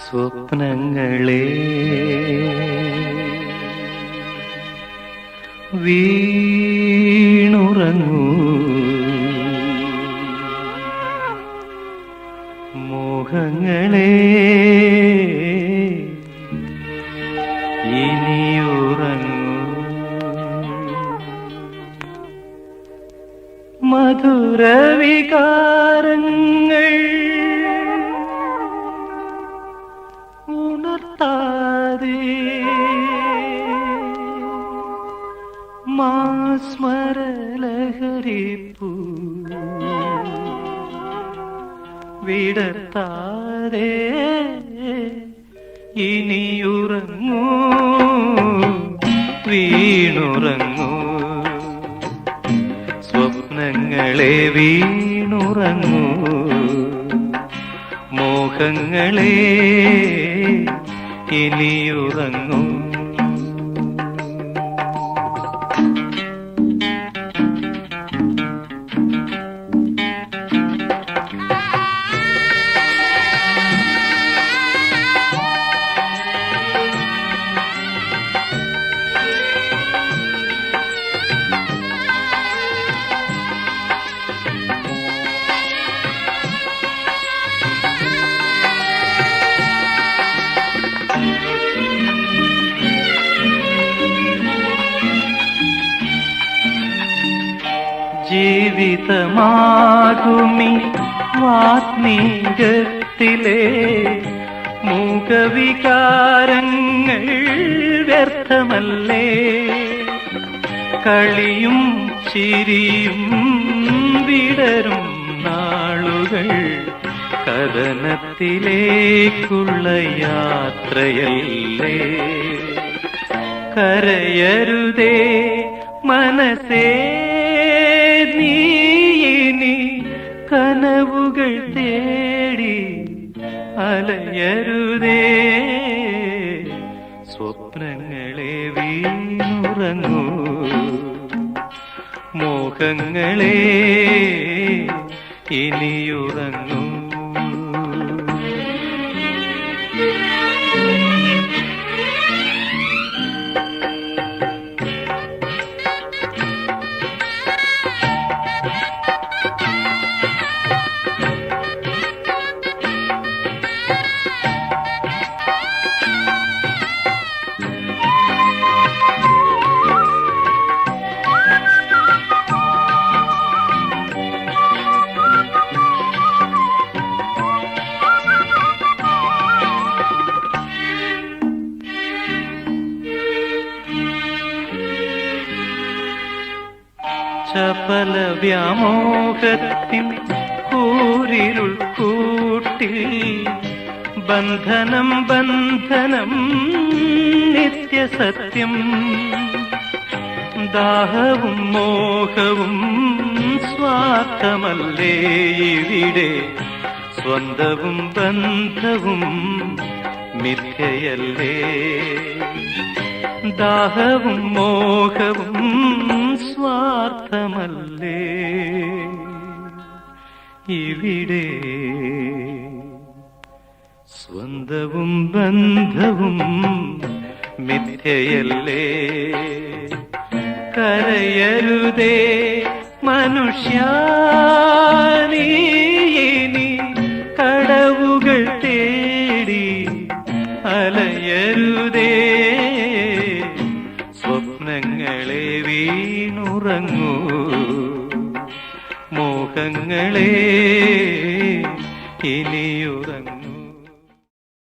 സ്വപ്നങ്ങളെ വീണുറങ്ങൂ, മോഹങ്ങളെ ഇനിയുറങ്ങൂ, മധുരവികാരങ്ങൾ ഉണർത്താതെ മാസ്മരലഹരിപ്പൂ വിടർത്താതെ ഇനിയുറങ്ങൂ, വീണുറങ്ങൂ, സ്വപ്നങ്ങളെ വീണുറങ്ങൂ, മോഹങ്ങളെ ഇനിയുറങ്ങൂ. ജീവിതമാകുമി വാത്മീകത്തിലെ മൂകവികാരങ്ങൾ വ്യർത്ഥമല്ലേ, കളിയും ചിരിയും വിടരും നാളുകൾ കഥനത്തിലേക്കുള്ള യാത്രയല്ലേ, കരയരുതേ മനസ്സേ നീയിനി കനവുകൾ തേടി അലയരുതേ, സ്വപ്നങ്ങളെ വീണുറങ്ങൂ, മോഹങ്ങളെ ഇനിയുറങ്ങൂ. ചപല വ്യാമോഹത്തിൻ കൂരിരുൾ കൂട്ടിൽ ബന്ധനം ബന്ധനം നിത്യസത്യം, ദാഹവും മോഹവും സ്വാർത്ഥമല്ലേ ഇവിടെ, സ്വന്തവും ബന്ധവും മിഥ്യയല്ലേ, ദാഹവും മോഹവും സ്വാർത്ഥമല്ലേ ഇവിടെ, സ്വന്തവും ബന്ധവും മിഥ്യയല്ലേ, കരയരുതേ മനുഷ്യാ നീയിനി കടവുകൾ തേടി അലയരുതേ, സ്വപ്നങ്ങളെ വീണുറങ്ങൂ, മോഹങ്ങളെ ഇനിയുറങ്ങൂ.